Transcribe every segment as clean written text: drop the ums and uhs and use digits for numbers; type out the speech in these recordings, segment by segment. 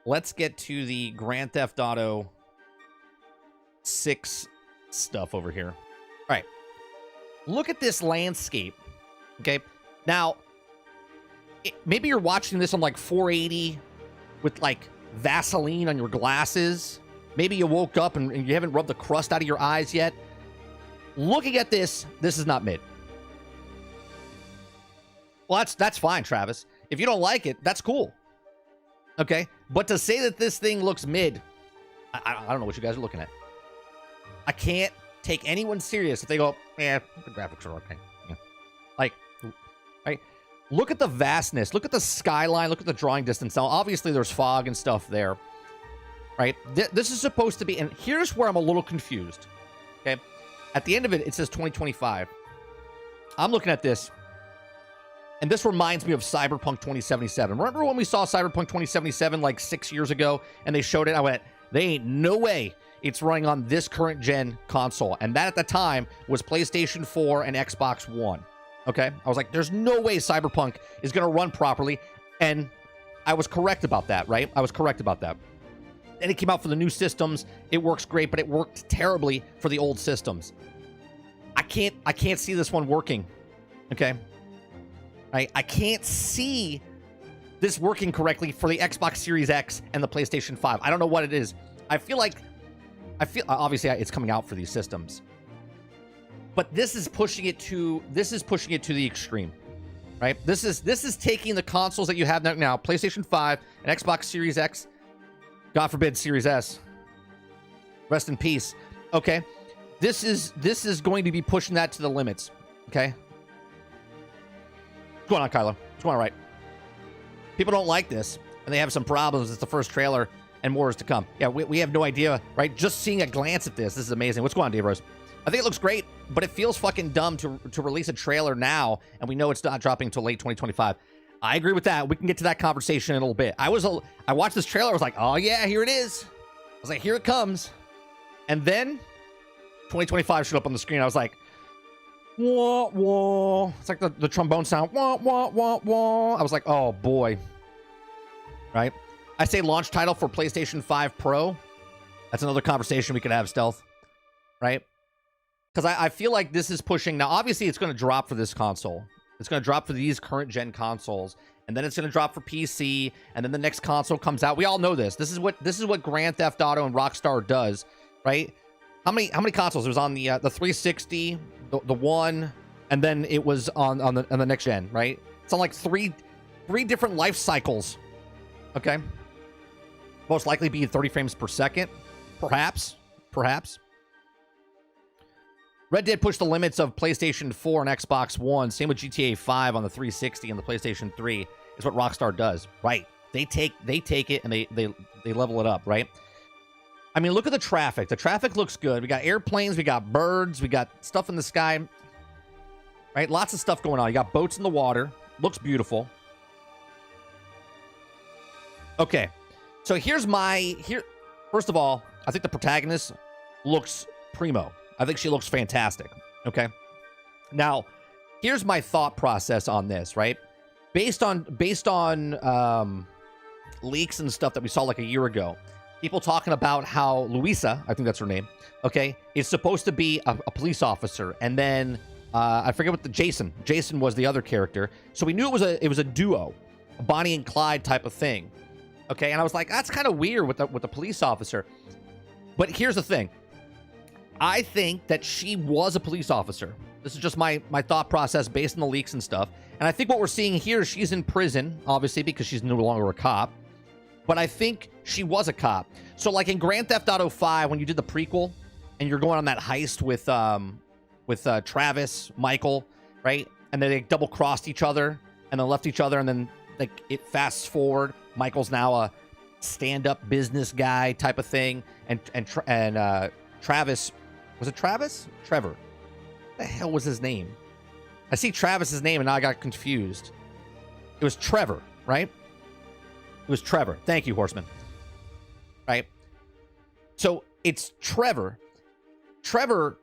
let's get to the Grand Theft Auto 6 stuff over here. All right. Look at this landscape. Okay. Now, maybe you're watching this on like 480 with like Vaseline on your glasses. Maybe you woke up and you haven't rubbed the crust out of your eyes yet. Looking at this, this is not mid. Well, that's fine, Travis. If you don't like it, that's cool. Okay? But to say that this thing looks mid, I don't know what you guys are looking at. I can't take anyone serious if they go, yeah, the graphics are okay. Yeah. Like, right? Look at the vastness. Look at the skyline. Look at the drawing distance. Now, obviously, there's fog and stuff there. Right? This is supposed to be, and here's where I'm a little confused. Okay? At the end of it, it says 2025. I'm looking at this, and this reminds me of Cyberpunk 2077. Remember when we saw Cyberpunk 2077 like 6 years ago, and they showed it? I went, they ain't no way it's running on this current gen console. And that at the time was PlayStation 4 and Xbox One. Okay? I was like, there's no way Cyberpunk is going to run properly. And I was correct about that, right? I was correct about that. And it came out for the new systems. It works great, but it worked terribly for the old systems. I can't see this one working. Okay? I can't see this working correctly for the Xbox Series X and the PlayStation 5. I don't know what it is. I feel obviously it's coming out for these systems. But this is pushing it to the extreme. Right? This is taking the consoles that you have now, PlayStation 5 and Xbox Series X, God forbid Series S. Rest in peace. Okay? This is going to be pushing that to the limits. Okay? What's going on, Kylo? What's going on, right? People don't like this, and they have some problems. It's the first trailer, and more is to come. Yeah, we have no idea, right? Just seeing a glance at this is amazing. What's going on, Dave Rose? I think it looks great, but it feels fucking dumb to release a trailer now, and we know it's not dropping until late 2025. I agree with that. We can get to that conversation in a little bit. I watched this trailer. I was like, oh, yeah, here it is. I was like, here it comes. And then 2025 showed up on the screen. I was like, wah, wah. It's like the trombone sound. Wah, wah, wah, wah. I was like, oh, boy. Right? I say launch title for PlayStation 5 Pro. That's another conversation we could have, Stealth. Right? Because I feel like this is pushing. Now, obviously, it's going to drop for this console. It's going to drop for these current gen consoles, and then it's going to drop for PC, and then the next console comes out. We all know this. This is what Grand Theft Auto and Rockstar does, right? How many consoles? It was on the 360, the one, and then it was on the next gen, right? It's on like three different life cycles. Okay, most likely be 30 frames per second, perhaps. Red Dead pushed the limits of PlayStation 4 and Xbox One. Same with GTA 5 on the 360 and the PlayStation 3 is what Rockstar does, right? They take it and they level it up, right? I mean, look at the traffic. The traffic looks good. We got airplanes, we got birds, we got stuff in the sky, right? Lots of stuff going on. You got boats in the water. Looks beautiful. Okay, so first of all, I think the protagonist looks primo. I think she looks fantastic. Okay. Now, here's my thought process on this, right? Based on leaks and stuff that we saw like a year ago, people talking about how Luisa, I think that's her name, okay, is supposed to be a police officer, and then I forget what Jason was the other character. So we knew it was a duo, a Bonnie and Clyde type of thing. Okay, and I was like, that's kind of weird with the police officer. But here's the thing. I think that she was a police officer. This is just my thought process based on the leaks and stuff. And I think what we're seeing here is she's in prison, obviously, because she's no longer a cop. But I think she was a cop. So like in Grand Theft Auto 5, when you did the prequel, and you're going on that heist with Travis, Michael, right? And then they double-crossed each other, and then left each other, and then like it fasts forward. Michael's now a stand-up business guy type of thing. And Travis... Was it Travis? Trevor. What the hell was his name? I see Travis's name and now I got confused. It was Trevor, right? It was Trevor. Thank you, Horseman. Right? So it's Trevor. Trevor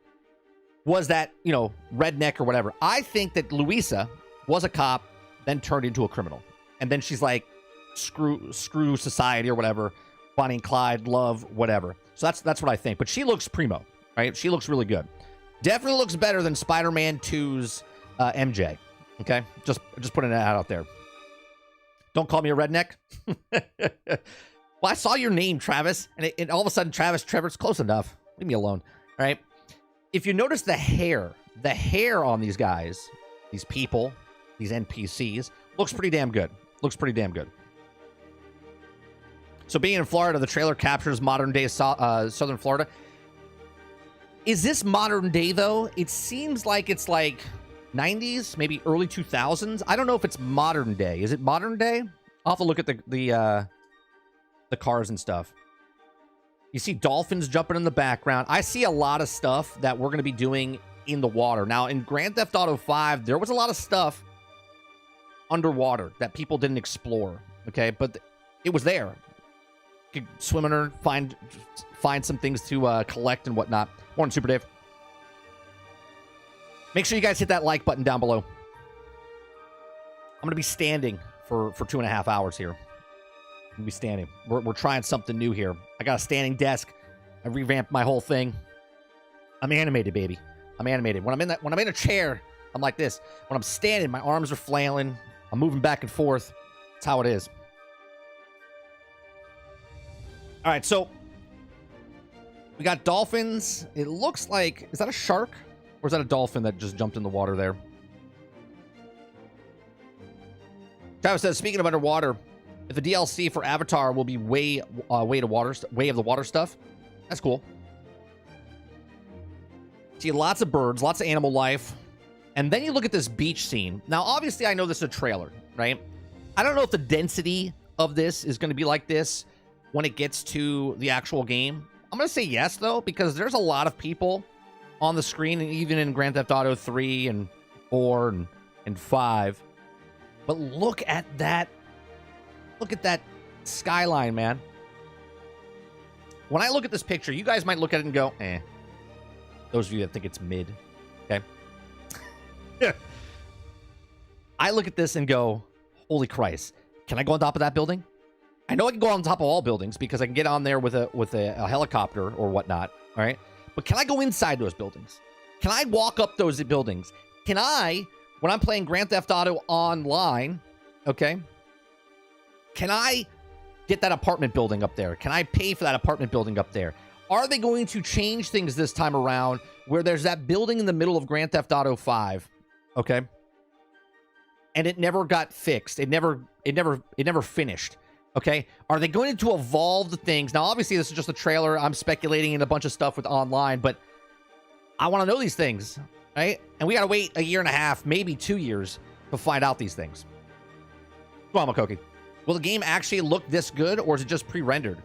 was that, redneck or whatever. I think that Luisa was a cop, then turned into a criminal. And then she's like, screw society or whatever. Bonnie and Clyde, love, whatever. So that's what I think. But she looks primo, right? She looks really good. Definitely looks better than Spider-Man 2's MJ. Okay, just putting that out there. Don't call me a redneck. Well, I saw your name, Travis, and all of a sudden, Trevor's close enough. Leave me alone. All right. If you notice the hair on these guys, these people, these NPCs, looks pretty damn good. Looks pretty damn good. So being in Florida, the trailer captures modern day Southern Florida. Is this modern day though? It seems like it's like 90s, maybe early 2000s. I don't know if it's modern day. Is it modern day? I'll have to look at the cars and stuff. You see dolphins jumping in the background. I see a lot of stuff that we're going to be doing in the water. Now, in Grand Theft Auto 5, there was a lot of stuff underwater that people didn't explore, okay? But it was there. You could swim under, find some things to collect and whatnot. Morning, Super Dave. Make sure you guys hit that like button down below. I'm going to be standing for 2.5 hours here. I'm going to be standing. We're trying something new here. I got a standing desk. I revamped my whole thing. I'm animated, baby. I'm animated. When I'm in a chair, I'm like this. When I'm standing, my arms are flailing. I'm moving back and forth. That's how it is. All right, so we got dolphins. It looks like, is that a shark? Or is that a dolphin that just jumped in the water there? Travis says, speaking of underwater, if the DLC for Avatar will be way of the water stuff, that's cool. See lots of birds, lots of animal life. And then you look at this beach scene. Now, obviously, I know this is a trailer, right? I don't know if the density of this is going to be like this when it gets to the actual game. I'm going to say yes, though, because there's a lot of people on the screen, and even in Grand Theft Auto 3 and 4 and 5. But look at that. Look at that skyline, man. When I look at this picture, you guys might look at it and go, eh. Those of you that think it's mid, okay? I look at this and go, holy Christ. Can I go on top of that building? I know I can go on top of all buildings because I can get on there with a helicopter or whatnot, all right? But can I go inside those buildings? Can I walk up those buildings? Can I, when I'm playing Grand Theft Auto online, okay, can I get that apartment building up there? Can I pay for that apartment building up there? Are they going to change things this time around where there's that building in the middle of Grand Theft Auto 5, okay, and it never got fixed? It never finished. Okay, are they going to evolve the things? Now, obviously, this is just a trailer. I'm speculating in a bunch of stuff with online, but I want to know these things, right? And we got to wait 1.5 years, maybe 2 years to find out these things. Come on, Makoki. Will the game actually look this good, or is it just pre-rendered?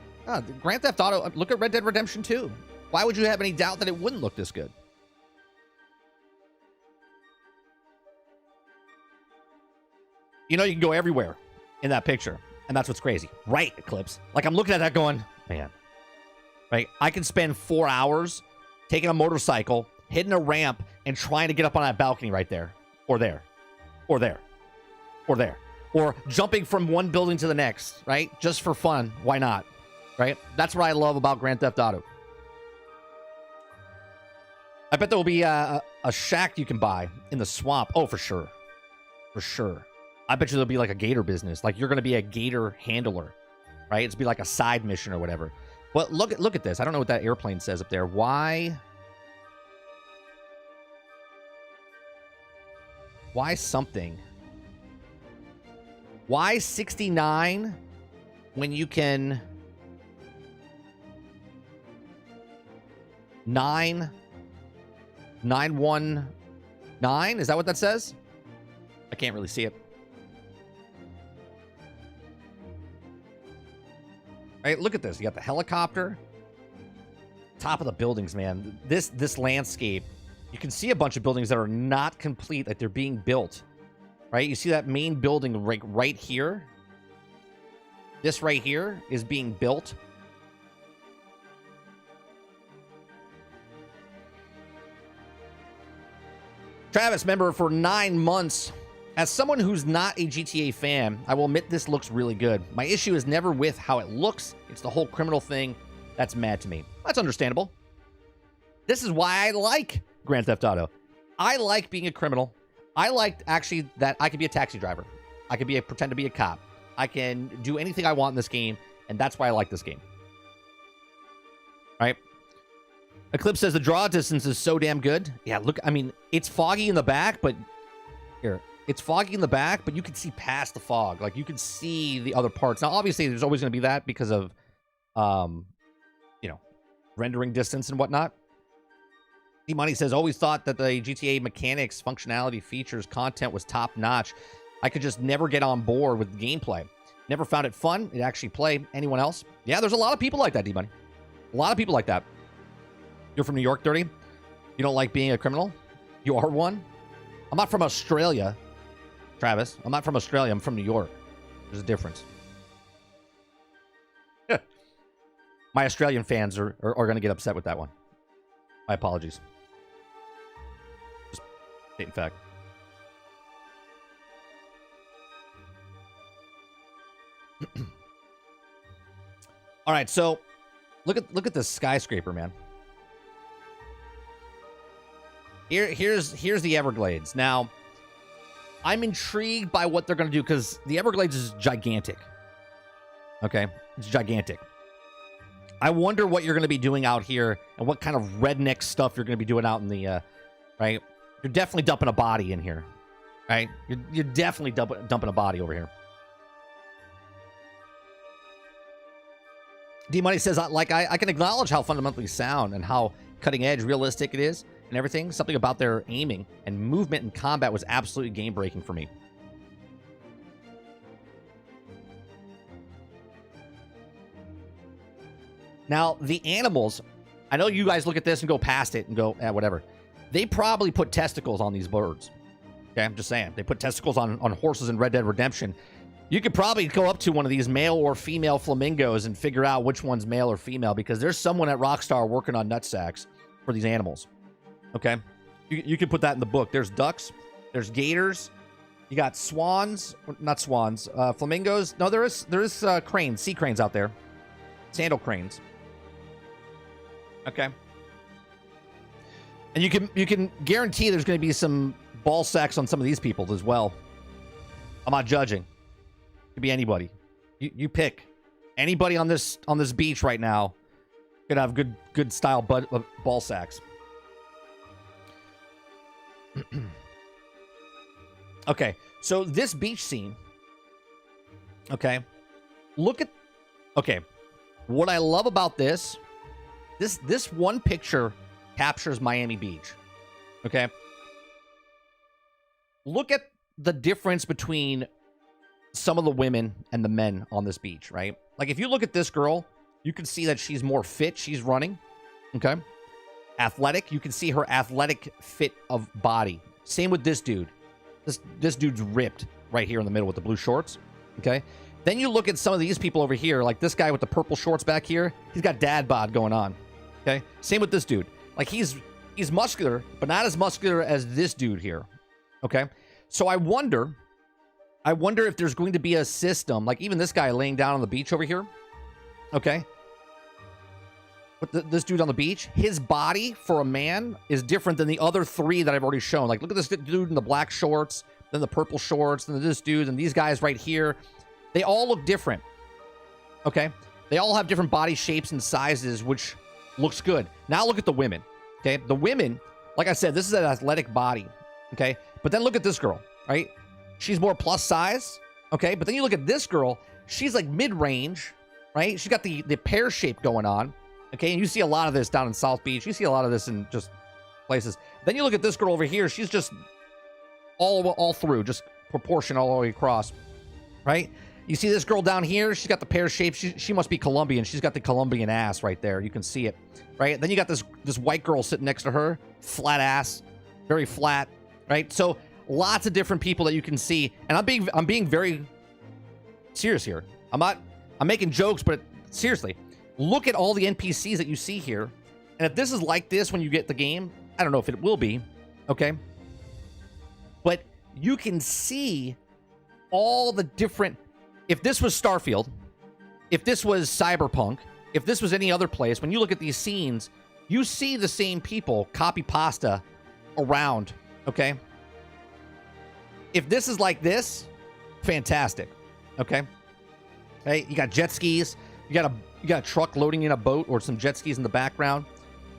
Grand Theft Auto, look at Red Dead Redemption 2. Why would you have any doubt that it wouldn't look this good? You know, you can go everywhere in that picture. And that's what's crazy. Right, Eclipse. Like, I'm looking at that going, man. Right? I can spend 4 hours taking a motorcycle, hitting a ramp, and trying to get up on that balcony right there. Or there. Or there. Or there. Or jumping from one building to the next, right? Just for fun. Why not? Right? That's what I love about Grand Theft Auto. I bet there will be a shack you can buy in the swamp. Oh, for sure. For sure. I bet you there'll be like a gator business. Like you're going to be a gator handler, right? It's be like a side mission or whatever. But look at this. I don't know what that airplane says up there. Why something? Why 69 when you can 919? Is that what that says? I can't really see it. Right, look at this. You got the helicopter. Top of the buildings, man. This landscape, you can see a bunch of buildings that are not complete, like they're being built. Right? You see that main building right here? This right here is being built. Travis, member for 9 months. As someone who's not a GTA fan, I will admit this looks really good. My issue is never with how it looks. It's the whole criminal thing that's mad to me. That's understandable. This is why I like Grand Theft Auto. I like being a criminal. I like actually that I could be a taxi driver. I could pretend to be a cop. I can do anything I want in this game, and that's why I like this game. Right? Eclipse says the draw distance is so damn good. Yeah, look, I mean, it's foggy in the back, but here, it's foggy in the back, but you can see past the fog. Like, you can see the other parts. Now, obviously, there's always going to be that because of, you know, rendering distance and whatnot. D-Money says, always thought that the GTA mechanics, functionality, features, content was top-notch. I could just never get on board with the gameplay. Never found it fun. It actually play. Anyone else? Yeah, there's a lot of people like that, D-Money. A lot of people like that. You're from New York, Dirty? You don't like being a criminal? You are one? I'm not from Australia, Travis. I'm not from Australia. I'm from New York. There's a difference. My Australian fans are going to get upset with that one. My apologies. Just stating fact. All right, so look at this skyscraper, man. Here's the Everglades. Now, I'm intrigued by what they're going to do because the Everglades is gigantic. Okay, it's gigantic. I wonder what you're going to be doing out here and what kind of redneck stuff you're going to be doing out in the, right? You're definitely dumping a body in here, right? You're definitely dumping a body over here. D-Money says, like, I can acknowledge how fundamentally sound and how cutting edge, realistic it is and everything. Something about their aiming and movement and combat was absolutely game-breaking for me. Now, the animals, I know you guys look at this and go past it and go, whatever. They probably put testicles on these birds. Okay, I'm just saying. They put testicles on horses in Red Dead Redemption. You could probably go up to one of these male or female flamingos and figure out which one's male or female because there's someone at Rockstar working on nutsacks for these animals. Okay? You could put that in the book. There's ducks. There's gators. You got swans. Not swans. Flamingos. No, there is cranes. Sea cranes out there. Sandal cranes. Okay. And you can guarantee there's going to be some ball sacks on some of these people as well. I'm not judging. It could be anybody. You pick. Anybody on this beach right now could have good style ball sacks. Okay. So this beach scene. Okay. Okay. What I love about this one picture captures Miami Beach. Okay? Look at the difference between some of the women and the men on this beach, right? Like, if you look at this girl, you can see that she's more fit. She's running. Okay? Athletic. You can see her athletic fit of body. Same with this dude. This dude's ripped right here in the middle with the blue shorts. Okay? Then you look at some of these people over here, like this guy with the purple shorts back here. He's got dad bod going on. Okay? Same with this dude. Like, he's muscular, but not as muscular as this dude here. Okay? So I wonder if there's going to be a system, like even this guy laying down on the beach over here. Okay? But this dude on the beach, his body for a man is different than the other three that I've already shown. Like, look at this dude in the black shorts, then the purple shorts, then this dude, and these guys right here. They all look different. Okay? They all have different body shapes and sizes, which looks good. Now look at the women. Okay? The women, like I said, this is an athletic body. Okay? But then look at this girl, right? She's more plus size. Okay? But then you look at this girl, she's like mid-range, right? She's got the pear shape going on. Okay? And you see a lot of this down in South Beach. You see a lot of this in just places. Then you look at this girl over here. She's just all through, just proportion all the way across. Right? You see this girl down here? She's got the pear shape. She must be Colombian. She's got the Colombian ass right there. You can see it, right? Then you got this white girl sitting next to her. Flat ass. Very flat, right? So lots of different people that you can see. And I'm being very serious here. I'm making jokes, but seriously, look at all the NPCs that you see here. And if this is like this when you get the game, I don't know if it will be, okay? But you can see all the different... If this was Starfield, if this was Cyberpunk, if this was any other place, when you look at these scenes, you see the same people copy pasta around, okay? If this is like this, fantastic, okay? Hey, you got jet skis, you got a truck loading in a boat or some jet skis in the background,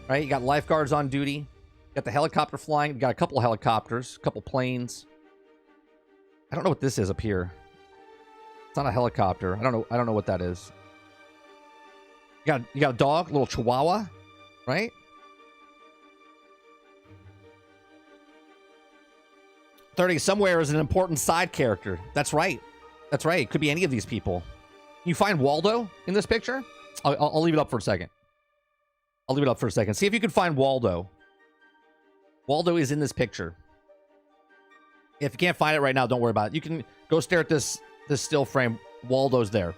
right? You got lifeguards on duty, you got the helicopter flying, you got a couple of helicopters, a couple planes. I don't know what this is up here. It's not a helicopter. I don't know what that is. You got a dog, a little chihuahua, right? Somewhere is an important side character. That's right. That's right. It could be any of these people. You find Waldo in this picture? I'll leave it up for a second. I'll leave it up for a second. See if you can find Waldo. Waldo is in this picture. If you can't find it right now, don't worry about it. You can go stare at this still frame. Waldo's there.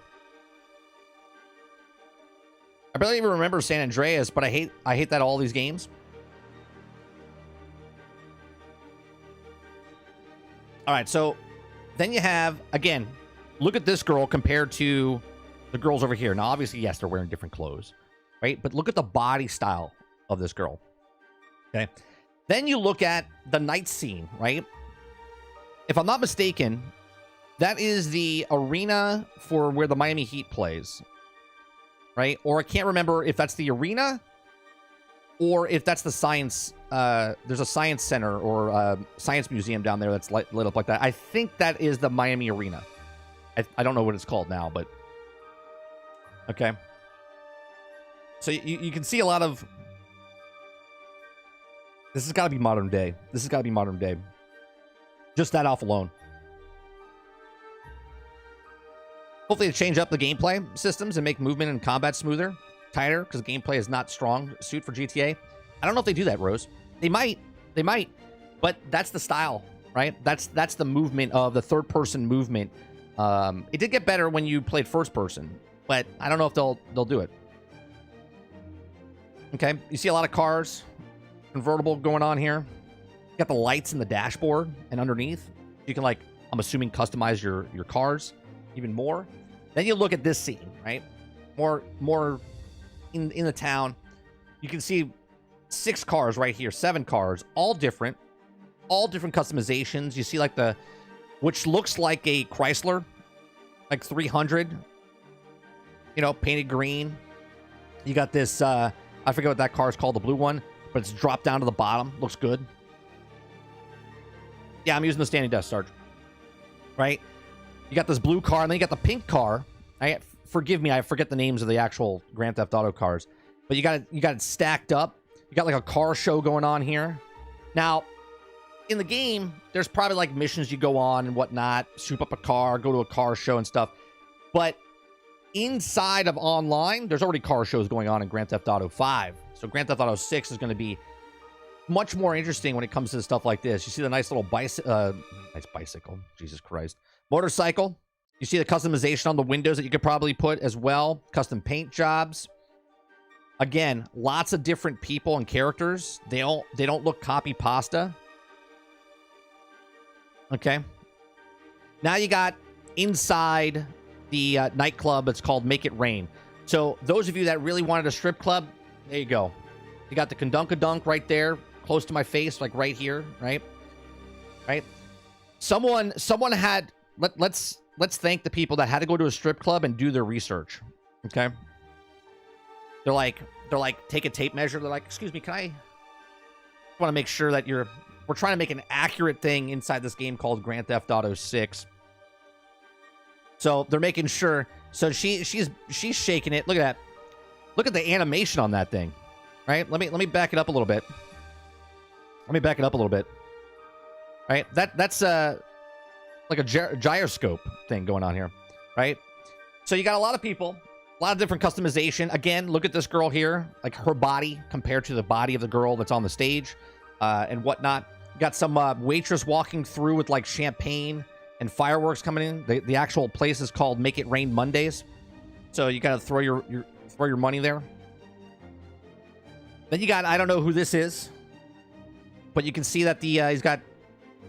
I barely even remember San Andreas, but I hate that all these games. All right, so then you have, again, look at this girl compared to the girls over here. Now, obviously, yes, they're wearing different clothes, right? But look at the body style of this girl, okay? Then you look at the night scene, right? If I'm not mistaken, that is the arena for where the Miami Heat plays, right? Or I can't remember if that's the arena or if that's the science... there's a science center or science museum down there that's lit up like that. I think that is the Miami Arena. I don't know what it's called now, but... Okay. So you can see a lot of... This has got to be modern day. This has got to be modern day. Just that off alone. Hopefully they change up the gameplay systems and make movement and combat smoother, tighter, because the gameplay is not strong suit for GTA. I don't know if they do that, Rose. They might, but that's the style, right? That's the movement of the third-person movement. It did get better when you played first-person, but I don't know if they'll do it. Okay, you see a lot of cars, convertible going on here. You got the lights in the dashboard and underneath. You can, like, I'm assuming, customize your cars even more. Then you look at this scene, right? More in the town. You can see 6 cars right here, 7 cars, all different customizations. You see like which looks like a Chrysler, like 300, you know, painted green. You got this, I forget what that car is called, the blue one, but it's dropped down to the bottom. Looks good. Yeah, I'm using the standing desk, Sarge. Right? You got this blue car, and then you got the pink car. Forgive me, I forget the names of the actual Grand Theft Auto cars. But you got it stacked up. You got like a car show going on here. Now, in the game, there's probably like missions you go on and whatnot. Soup up a car, go to a car show and stuff. But inside of online, there's already car shows going on in Grand Theft Auto 5. So Grand Theft Auto 6 is going to be much more interesting when it comes to stuff like this. You see the nice little nice bicycle. Jesus Christ. Motorcycle. You see the customization on the windows that you could probably put as well. Custom paint jobs. Again, lots of different people and characters. They don't look copy pasta. Okay. Now you got inside the nightclub. It's called Make It Rain. So those of you that really wanted a strip club, there you go. You got the Kundunk right there, close to my face, like right here, right? Right. Someone had. Let's thank the people that had to go to a strip club and do their research. Okay. They're like, take a tape measure. They're like, excuse me, can I want to make sure that we're trying to make an accurate thing inside this game called Grand Theft Auto 6. So they're making sure. So she's shaking it. Look at that. Look at the animation on that thing. Right? Let me back it up a little bit. Let me back it up a little bit. Right? That's like a gyroscope thing going on here. Right? So you got a lot of people. A lot of different customization. Again, look at this girl here. Like her body compared to the body of the girl that's on the stage and whatnot. You got some waitress walking through with like champagne and fireworks coming in. The actual place is called Make It Rain Mondays. So you got to throw your money there. Then you got, I don't know who this is, but you can see that he's got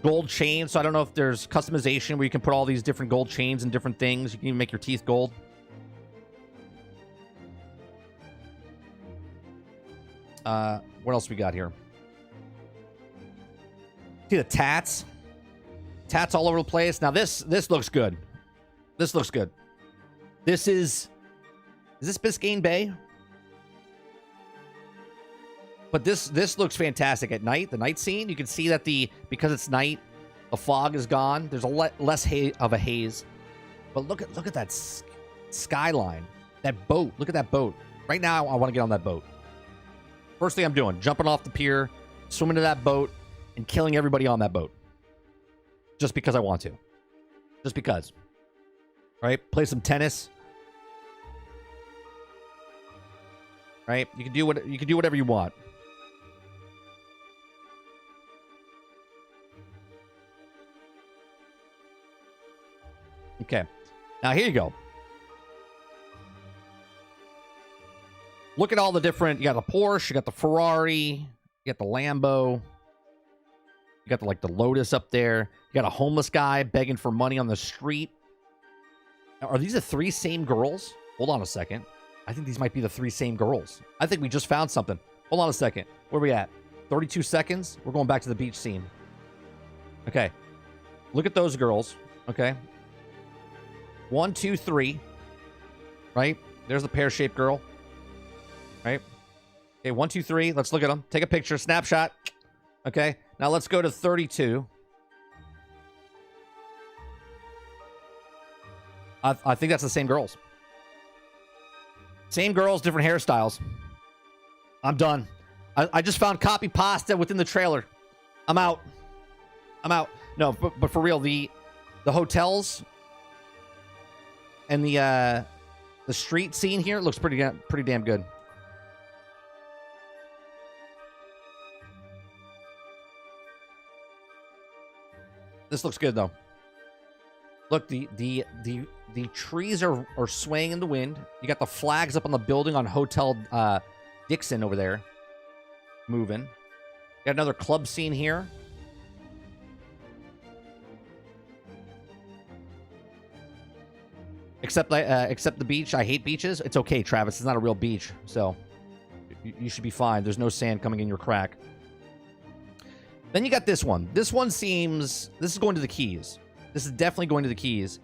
Gold chain. So I don't know if there's customization where you can put all these different gold chains and different things. You can even make your teeth gold. What else we got here? See the tats? Tats all over the place. Now this looks good. This looks good. This is this Biscayne Bay? But this looks fantastic at night. The night scene, you can see that because it's night, the fog is gone. There's a less of a haze. But look at that skyline, that boat. Look at that boat. Right now, I want to get on that boat. First thing I'm doing, jumping off the pier, swimming to that boat, and killing everybody on that boat. Just because I want to. Just because. Right? Play some tennis. Right? You can do whatever you want. Okay. Now here you go. Look at all the different, you got the Porsche, you got the Ferrari, you got the Lambo, you got the Lotus up there, you got a homeless guy begging for money on the street. Now, are these the three same girls? Hold on a second. I think these might be the three same girls. I think we just found something. Hold on a second. Where are we at? 32 seconds? We're going back to the beach scene. Okay. Look at those girls. Okay. 1, 2, 3. Right? There's the pear-shaped girl. Right? Okay, 1, 2, 3. Let's look at them. Take a picture. Snapshot. Okay. Now let's go to 32. I think that's the same girls. Same girls, different hairstyles. I'm done. I just found copy pasta within the trailer. I'm out. I'm out. No, but for real, the hotels and the street scene here looks pretty damn good. This looks good though. Look, the trees are swaying in the wind. You got the flags up on the building on Hotel Dixon over there. Moving. Got another club scene here. Except the beach. I hate beaches. It's okay, Travis. It's not a real beach, so you should be fine. There's no sand coming in your crack. Then you got this one. This one seems... This is going to the Keys. This is definitely going to the Keys.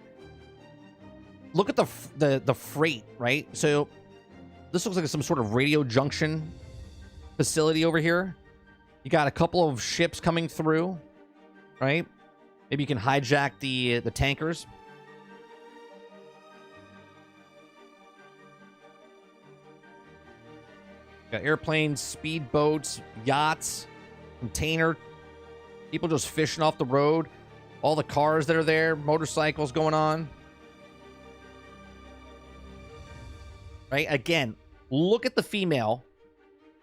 Look at the freight, right? So this looks like some sort of radio junction facility over here. You got a couple of ships coming through, right? Maybe you can hijack the tankers. Got airplanes, speedboats, yachts, container, people just fishing off the road, all the cars that are there, motorcycles going on. Right? Again, look at the female.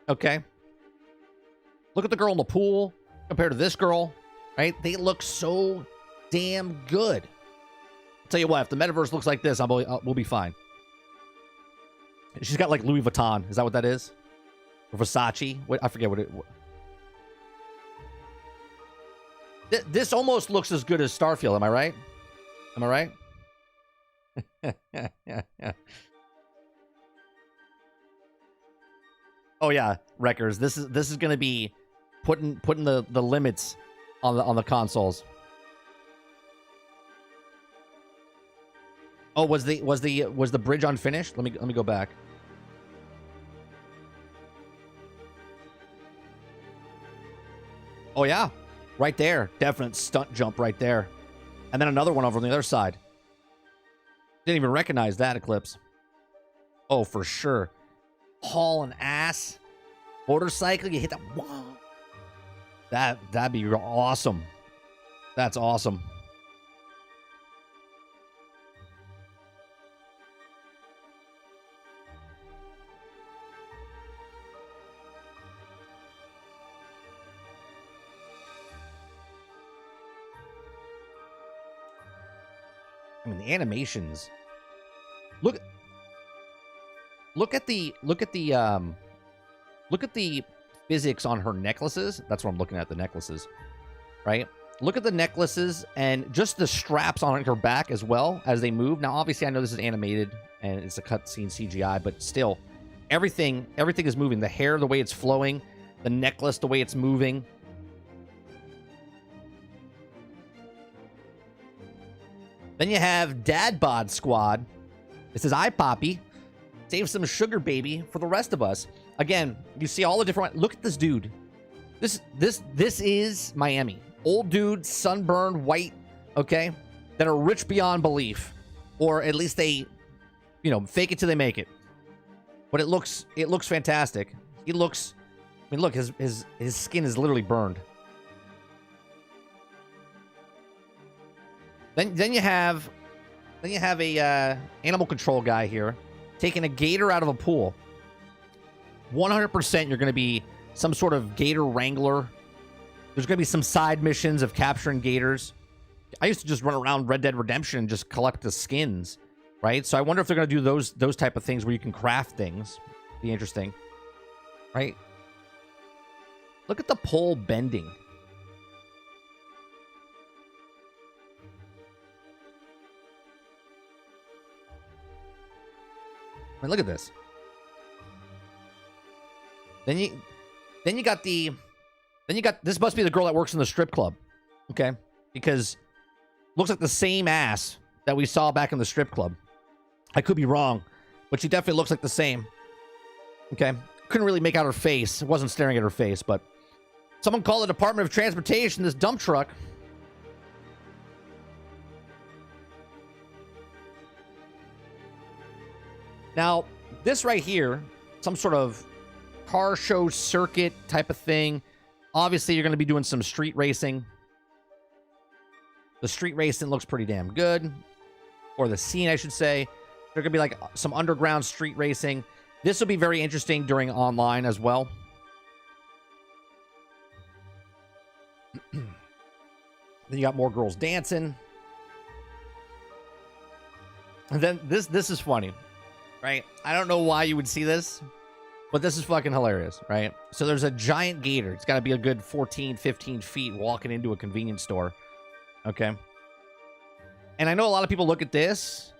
Okay? Look at the girl in the pool compared to this girl. Right? They look so damn good. I'll tell you what, if the metaverse looks like this, we'll be fine. She's got like Louis Vuitton. Is that what that is? Or Versace? What, I forget what it... This almost looks as good as Starfield. Am I right? Am I right? Oh yeah, Wreckers. This is going to be putting the limits on the consoles. Oh, was the bridge unfinished? Let me go back. Oh yeah. Right there. Definite stunt jump right there. And then another one over on the other side. Didn't even recognize that, Eclipse. Oh, for sure. Hauling ass. Motorcycle, you hit that. Whoa. That'd be awesome. That's awesome. I mean, the animations. Look at the physics on her necklaces. That's what I'm looking at, the necklaces. Right? look at the necklaces and just the straps on her back as well as they move. Now, obviously, I know this is animated and it's a cutscene CGI, but still, everything is moving. The hair, the way it's flowing, the necklace, the way it's moving. Then you have Dad Bod Squad. It says, "I, Poppy, save some sugar, baby, for the rest of us." Again, you see all the different... Look at this dude. This is Miami. Old dude, sunburned, white, okay, that are rich beyond belief. Or at least they, you know, fake it till they make it. But it looks fantastic. He looks... I mean, look, his skin is literally burned. Then you have a animal control guy here taking a gator out of a pool. 100% you're going to be some sort of gator wrangler. There's going to be some side missions of capturing gators. I used to just run around Red Dead Redemption and just collect the skins, right? So I wonder if they're going to do those type of things where you can craft things. Be interesting, right? Look at the pole bending. I mean, look at this. Then you got this must be the girl that works in the strip club, okay? Because looks like the same ass that we saw back in the strip club. I could be wrong, but she definitely looks like the same. Okay, couldn't really make out her face. I wasn't staring at her face, but someone called the Department of Transportation this dump truck. Now, this right here, some sort of car show circuit type of thing. Obviously, you're going to be doing some street racing. The street racing looks pretty damn good. Or the scene, I should say. There's going to be like some underground street racing. This will be very interesting during online as well. Then you got more girls dancing. And then this is funny, right? I don't know why you would see this, but this is fucking hilarious, right? So there's a giant gator. It's got to be a good 14, 15 feet walking into a convenience store. Okay. And I know a lot of people look at this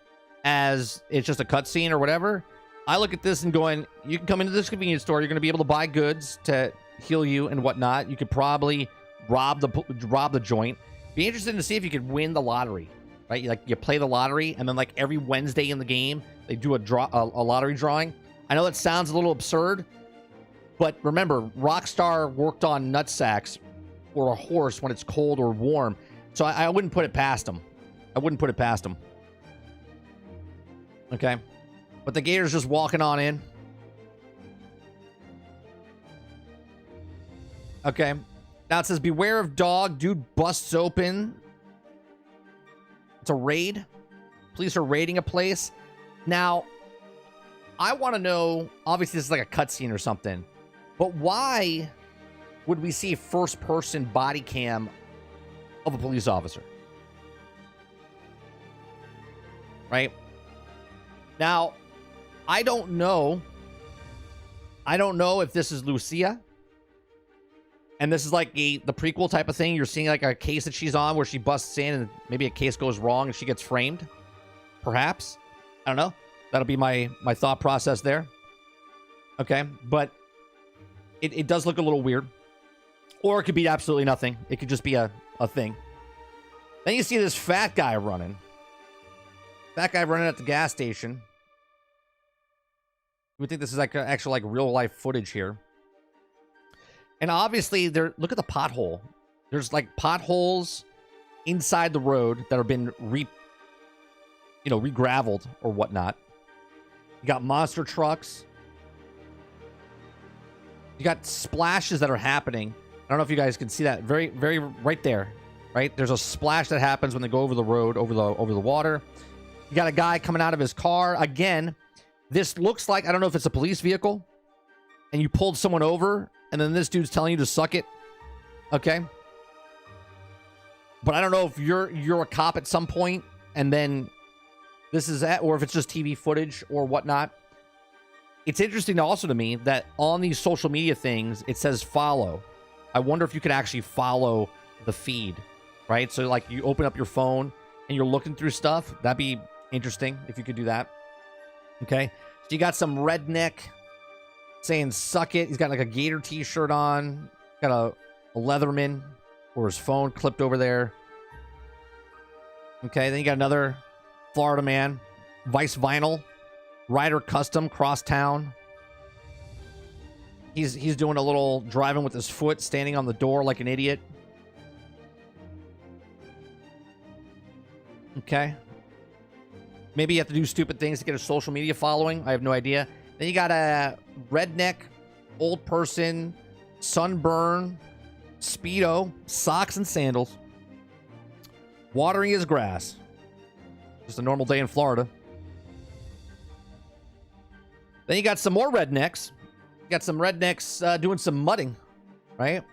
as it's just a cutscene or whatever. I look at this and going, you can come into this convenience store. You're going to be able to buy goods to heal you and whatnot. You could probably rob the joint. Be interested to see if you could win the lottery, right? You play the lottery, and then like every Wednesday in the game, they do a lottery drawing. I know that sounds a little absurd, but remember, Rockstar worked on nutsacks or a horse when it's cold or warm. So I wouldn't put it past them. I wouldn't put it past them. Okay. But the gator's just walking on in. Okay. Now it says, beware of dog. Dude busts open. It's a raid. Police are raiding a place. Now, I want to know, obviously this is like a cutscene or something, but why would we see first-person body cam of a police officer? Right? Now, I don't know if this is Lucia, and this is like the prequel type of thing. You're seeing like a case that she's on where she busts in and maybe a case goes wrong and she gets framed. Perhaps. I don't know. That'll be my thought process there. Okay, but it does look a little weird. Or it could be absolutely nothing. It could just be a thing. Then you see this fat guy running. Fat guy running at the gas station. We think this is like actual like real life footage here. And obviously look at the pothole. There's like potholes inside the road that have been re-graveled or whatnot. You got monster trucks. You got splashes that are happening. I don't know if you guys can see that. Very, very right there. Right? There's a splash that happens when they go over the road, over the water. You got a guy coming out of his car. Again, this looks like, I don't know if it's a police vehicle, and you pulled someone over, and then this dude's telling you to suck it. Okay? But I don't know if you're a cop at some point, and then this is that, or if it's just TV footage or whatnot. It's interesting also to me that on these social media things, it says follow. I wonder if you could actually follow the feed right? So like you open up your phone and you're looking through stuff. That'd be interesting if you could do that. Okay. So you got some redneck saying suck it. He's got like a Gator t-shirt on. Got a Leatherman or his phone clipped over there. Okay. Then you got another Florida man. Vice Vinyl. Rider Custom Crosstown. He's doing a little driving with his foot, standing on the door like an idiot. Okay. Maybe you have to do stupid things to get a social media following. I have no idea. Then you got a redneck, old person, sunburn, Speedo, socks and sandals, watering his grass. Just a normal day in Florida. Then you got some more rednecks. You got some rednecks doing some mudding, right?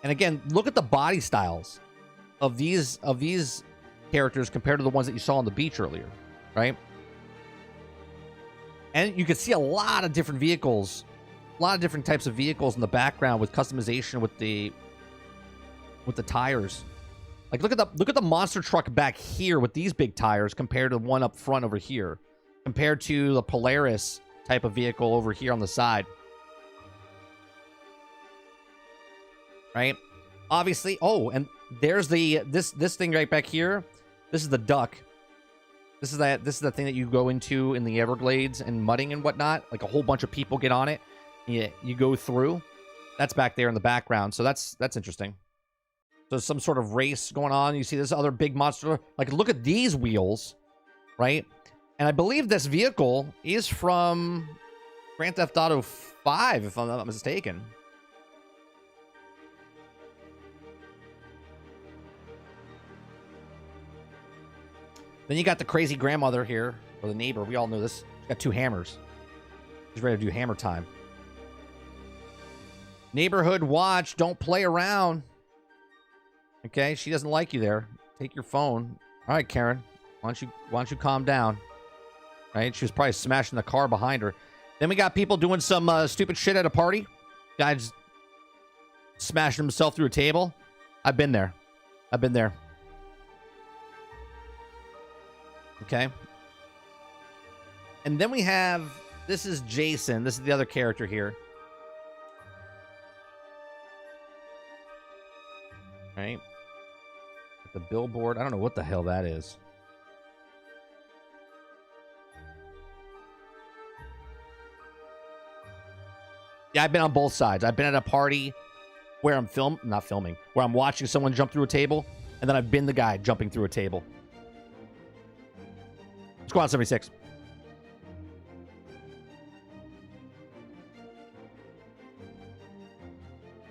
And again, look at the body styles of these characters compared to the ones that you saw on the beach earlier, right? And you can see a lot of different vehicles, a lot of different types of vehicles in the background with customization with the tires. Like look at the monster truck back here with these big tires compared to the one up front over here, compared to the Polaris type of vehicle over here on the side. Right? Obviously, oh, and there's this thing right back here. This is the duck. This is the thing that you go into in the Everglades and mudding and whatnot. Like a whole bunch of people get on it. You go through. That's back there in the background. So that's interesting. So some sort of race going on. You see this other big monster. Like look at these wheels, right? And I believe this vehicle is from Grand Theft Auto 5, if I'm not mistaken. Then you got the crazy grandmother here, or the neighbor. We all know this. She's got 2 hammers. She's ready to do hammer time. Neighborhood watch. Don't play around. Okay, she doesn't like you there. Take your phone. All right, Karen. Why don't you calm down? Right? She was probably smashing the car behind her. Then we got people doing some stupid shit at a party. Guys smashing himself through a table. I've been there. I've been there. Okay. And then we have, this is Jason. This is the other character here. Right? The billboard. I don't know what the hell that is. Yeah, I've been on both sides. I've been at a party where I'm where I'm watching someone jump through a table, and then I've been the guy jumping through a table. Squad 76.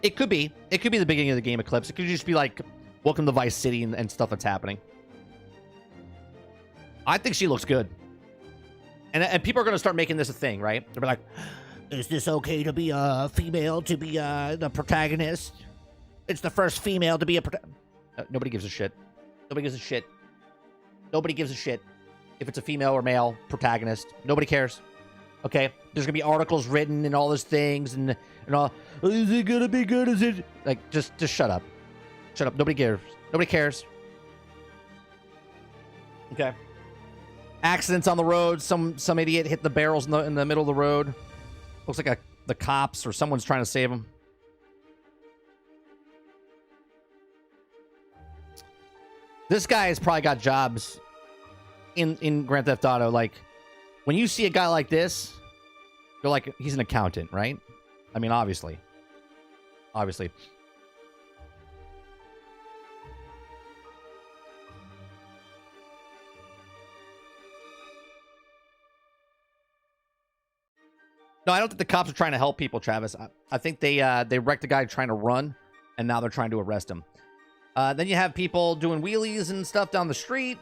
It could be. It could be the beginning of the game Eclipse. It could just be like, welcome to Vice City and stuff that's happening. I think she looks good. And people are going to start making this a thing, right? They'll be like, is this okay to be a female, to be the protagonist? It's the first female to be a protagonist. Nobody gives a shit. Nobody gives a shit. Nobody gives a shit if it's a female or male protagonist. Nobody cares. Okay? There's going to be articles written and all those things and all. Is it going to be good? Is it? Like, just shut up. Shut up. Nobody cares. Nobody cares. Okay. Accidents on the road. Some idiot hit the barrels in the middle of the road. Looks like the cops or someone's trying to save him. This guy has probably got jobs in Grand Theft Auto. Like, when you see a guy like this, you're like, he's an accountant, right? I mean, obviously. Obviously. No, I don't think the cops are trying to help people, Travis. I think they wrecked a guy trying to run, and now they're trying to arrest him. Then you have people doing wheelies and stuff down the street.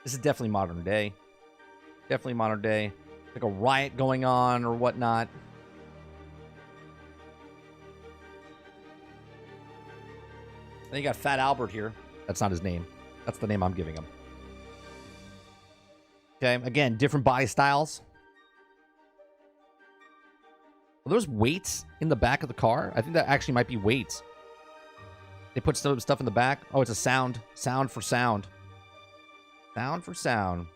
This is definitely modern day. Definitely modern day. Like a riot going on or whatnot. Then you got Fat Albert here. That's not his name. That's the name I'm giving him. Okay, again, different body styles. Are those weights in the back of the car? I think that actually might be weights. They put stuff in the back. Oh, it's a sound. Sound for sound. Sound for sound.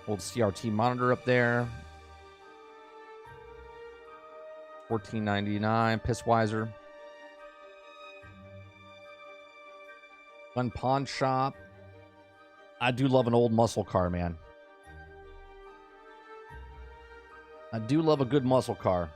Old CRT monitor up there. $14.99. Pissweiser. Gun pawn shop. I do love an old muscle car, man. I do love a good muscle car.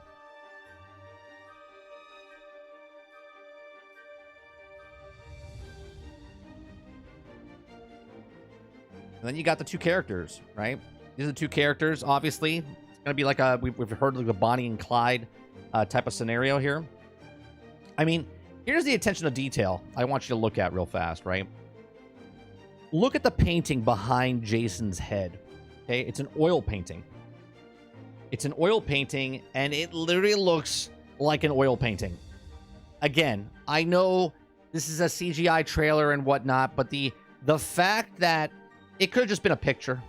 And then you got the two characters, right? These are the two characters. Obviously, it's gonna be like a we've heard like the Bonnie and Clyde type of scenario here. I mean, here's the attention to detail I want you to look at real fast, right? Look at the painting behind Jason's head. Okay, it's an oil painting. It's an oil painting, and it literally looks like an oil painting. Again, I know this is a CGI trailer and whatnot, but the fact that it could have just been a picture,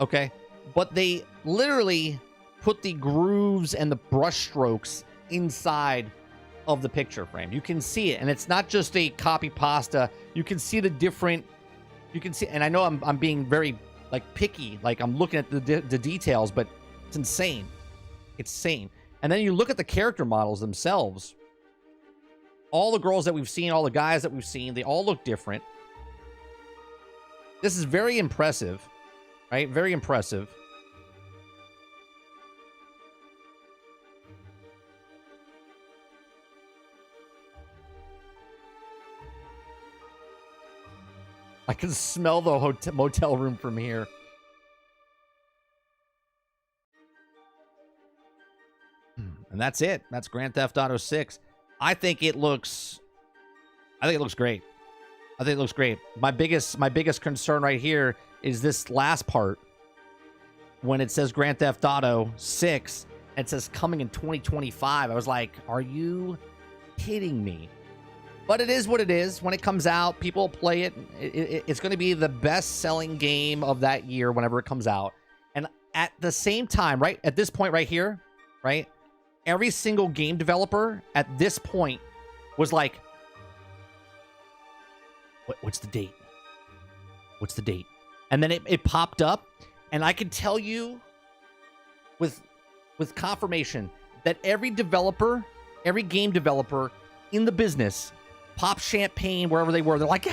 okay? But they literally put the grooves and the brush strokes inside of the picture frame. You can see it, and it's not just a copy pasta. You can see the different. You can see, and I know I'm being very like picky, like I'm looking at the details, but it's insane. It's insane. And then you look at the character models themselves. All the girls that we've seen, all the guys that we've seen, they all look different. This is very impressive, right? Very impressive. I can smell the motel room from here. And that's it. That's Grand Theft Auto 6. I think it looks great. I think it looks great. My biggest concern right here is this last part. When it says Grand Theft Auto 6, it says coming in 2025. I was like, are you kidding me? But it is what it is. When it comes out, people play it. It's going to be the best-selling game of that year whenever it comes out. And at the same time, right, at this point right here, right, every single game developer at this point was like, what's the date? What's the date? And then it popped up, and I can tell you with confirmation that every developer, every game developer in the business pop champagne wherever they were. They're like,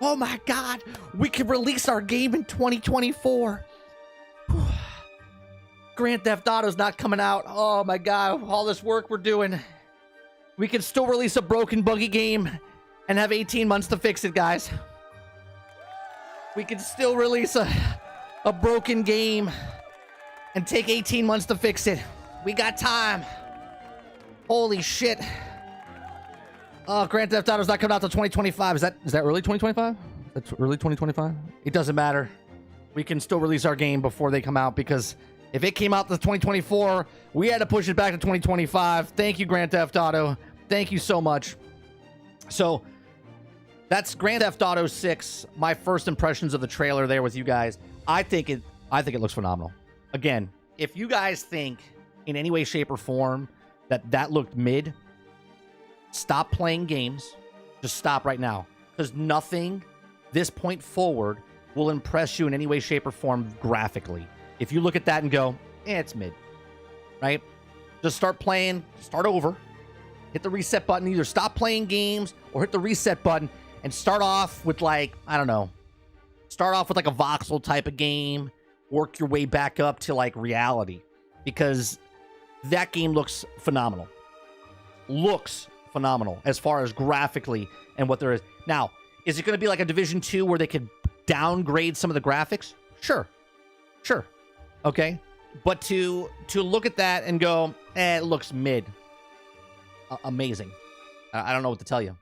oh my God, we can release our game in 2024. Grand Theft Auto's not coming out. Oh my God, all this work we're doing. We can still release a broken, buggy game and have 18 months to fix it, guys. We can still release a broken game and take 18 months to fix it. We got time. Holy shit. Oh, Grand Theft Auto's not coming out till 2025. Is that early 2025? That's early 2025? It doesn't matter. We can still release our game before they come out, because if it came out to 2024, we had to push it back to 2025. Thank you, Grand Theft Auto. Thank you so much. So that's Grand Theft Auto 6. My first impressions of the trailer there with you guys. I think it looks phenomenal. Again, if you guys think in any way, shape, or form that looked mid, stop playing games. Just stop right now, because nothing this point forward will impress you in any way, shape, or form graphically. If you look at that and go, it's mid, right? Just start playing, start over, hit the reset button, either stop playing games or hit the reset button and start off with, like, I don't know, start off with like a voxel type of game, work your way back up to like reality, because that game looks phenomenal. Looks phenomenal as far as graphically and what there is. Now, is it going to be like a Division 2 where they could downgrade some of the graphics? Sure. Okay. But to look at that and go, it looks mid. Amazing. I don't know what to tell you.